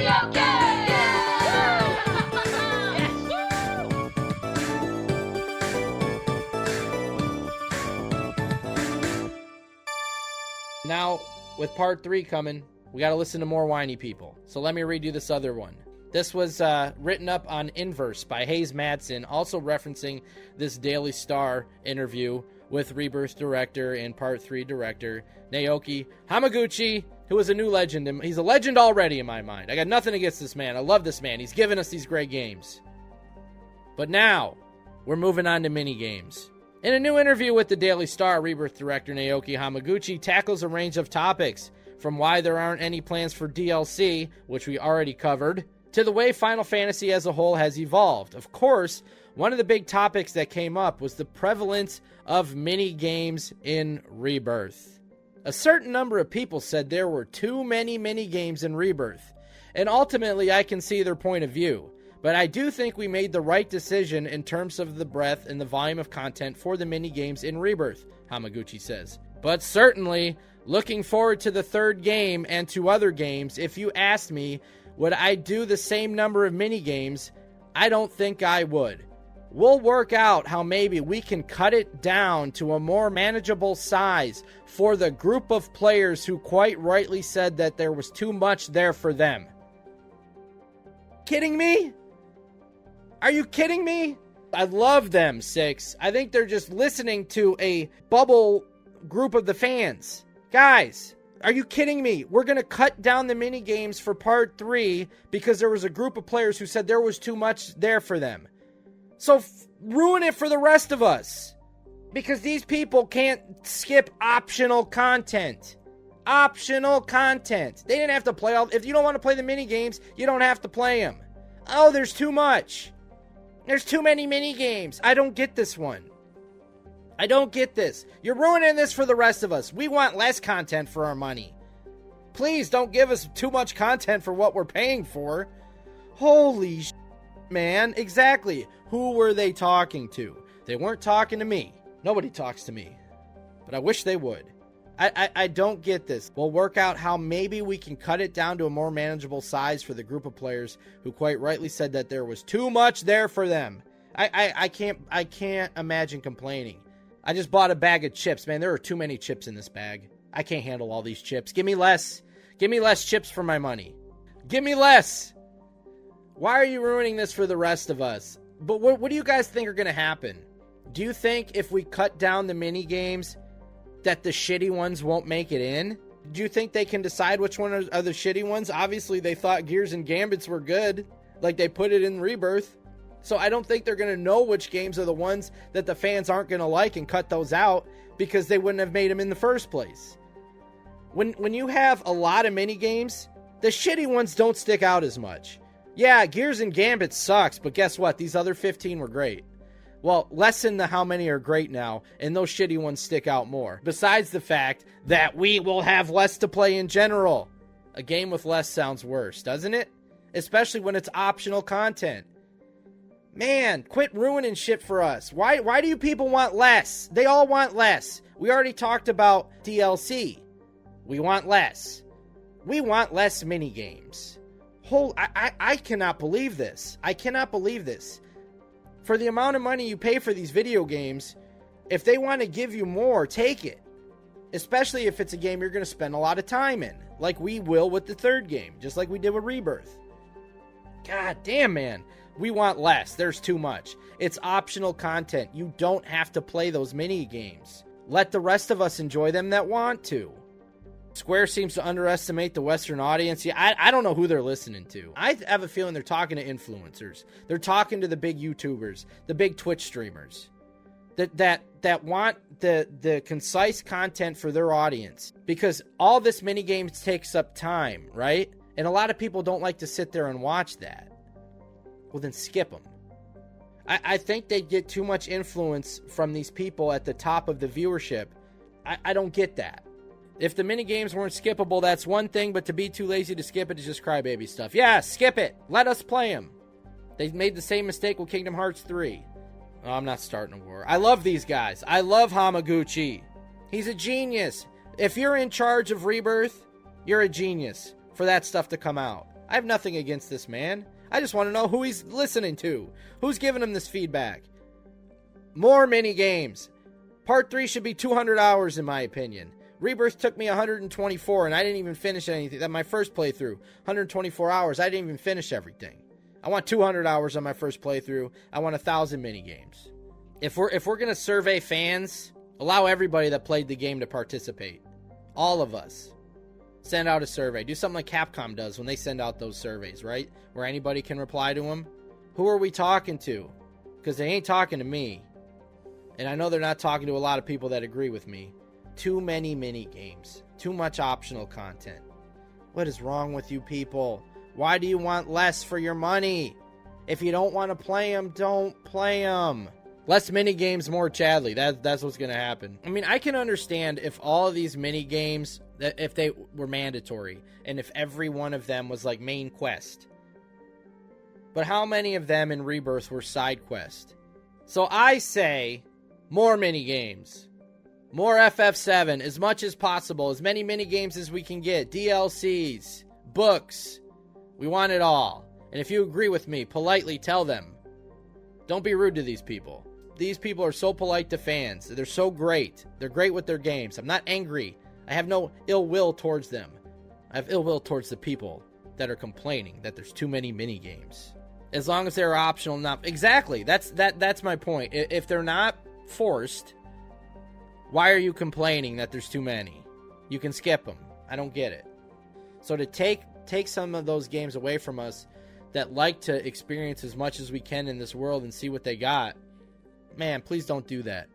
video game! Now, with part 3 coming, we got to listen to more whiny people. So let me read you this other one. This was written up on Inverse by Hayes Madsen, also referencing this Daily Star interview with Rebirth Director and Part 3 Director Naoki Hamaguchi, who is a new legend. And he's a legend already in my mind. I got nothing against this man. I love this man. He's given us these great games. But now, we're moving on to minigames. In a new interview with the Daily Star, Rebirth Director Naoki Hamaguchi tackles a range of topics, from why there aren't any plans for DLC, which we already covered, to the way Final Fantasy as a whole has evolved. Of course, one of the big topics that came up was the prevalence of mini-games in Rebirth. A certain number of people said there were too many mini-games in Rebirth, and ultimately I can see their point of view. But I do think we made the right decision in terms of the breadth and the volume of content for the mini-games in Rebirth, Hamaguchi says. But certainly, looking forward to the third game and to other games, if you asked me, would I do the same number of mini-games? I don't think I would. We'll work out how maybe we can cut it down to a more manageable size for the group of players who quite rightly said that there was too much there for them. Kidding me? Are you kidding me? I love them, 6. I think they're just listening to a bubble group of the fans. Guys, are you kidding me? We're going to cut down the minigames for part 3 because there was a group of players who said there was too much there for them. So ruin it for the rest of us. Because these people can't skip optional content. Optional content. They didn't have to play all... If you don't want to play the minigames, you don't have to play them. Oh, there's too much. There's too many minigames. I don't get this one. I don't get this. You're ruining this for the rest of us. We want less content for our money. Please don't give us too much content for what we're paying for. Holy sh**, man. Exactly. Who were they talking to? They weren't talking to me. Nobody talks to me. But I wish they would. I don't get this. We'll work out how maybe we can cut it down to a more manageable size for the group of players who quite rightly said that there was too much there for them. I can't imagine complaining. I just bought a bag of chips, man. There are too many chips in this bag. I can't handle all these chips. Give me less. Give me less chips for my money. Give me less. Why are you ruining this for the rest of us? But what do you guys think are going to happen? Do you think if we cut down the mini games that the shitty ones won't make it in? Do you think they can decide which one are the shitty ones? Obviously, they thought Gears and Gambits were good. Like, they put it in Rebirth. So I don't think they're going to know which games are the ones that the fans aren't going to like and cut those out because they wouldn't have made them in the first place. When you have a lot of mini games, the shitty ones don't stick out as much. Yeah, Gears and Gambit sucks, but guess what? These other 15 were great. Well, lessen the how many are great now, and those shitty ones stick out more. Besides the fact that we will have less to play in general. A game with less sounds worse, doesn't it? Especially when it's optional content. Man, quit ruining shit for us. Why do you people want less? They all want less. We already talked about DLC. We want less. We want less minigames. I cannot believe this. I cannot believe this. For the amount of money you pay for these video games, if they want to give you more, take it. Especially if it's a game you're going to spend a lot of time in. Like we will with the third game. Just like we did with Rebirth. God damn, man. We want less. There's too much. It's optional content. You don't have to play those mini games. Let the rest of us enjoy them that want to. Square seems to underestimate the Western audience. Yeah, I don't know who they're listening to. I have a feeling they're talking to influencers. They're talking to the big YouTubers, the big Twitch streamers that want the concise content for their audience. Because all this mini games takes up time, right? And a lot of people don't like to sit there and watch that. Well, then skip them. I think they get too much influence from these people at the top of the viewership. I don't get that. If the minigames weren't skippable, that's one thing, but to be too lazy to skip it is just crybaby stuff. Yeah, skip it. Let us play them. They made the same mistake with Kingdom Hearts 3. Oh, I'm not starting a war. I love these guys. I love Hamaguchi. He's a genius. If you're in charge of Rebirth, you're a genius for that stuff to come out. I have nothing against this man. I just want to know who he's listening to. Who's giving him this feedback? More mini games. Part 3 should be 200 hours in my opinion. Rebirth took me 124 and I didn't even finish anything. That my first playthrough, 124 hours. I didn't even finish everything. I want 200 hours on my first playthrough. I want 1,000 mini games. If we're gonna survey fans, allow everybody that played the game to participate. All of us. Send out a survey. Do something like Capcom does when they send out those surveys, right? Where anybody can reply to them. Who are we talking to? Because they ain't talking to me. And I know they're not talking to a lot of people that agree with me. Too many mini games. Too much optional content. What is wrong with you people? Why do you want less for your money? If you don't want to play them, don't play them. Less mini games, more Chadley. That's what's going to happen. I mean, I can understand if all of these mini games, if they were mandatory, and if every one of them was like main quest. But how many of them in Rebirth were side quest? So I say more mini games. More FF7 as much as possible. As many mini games as we can get. DLCs. Books. We want it all. And if you agree with me, politely tell them. Don't be rude to these people. These people are so polite to fans. They're so great. They're great with their games. I'm not angry. I have no ill will towards them. I have ill will towards the people that are complaining that there's too many mini games. As long as they're optional, not exactly. That's my point. If they're not forced, why are you complaining that there's too many? You can skip them. I don't get it. So to take some of those games away from us that like to experience as much as we can in this world and see what they got, man, please don't do that.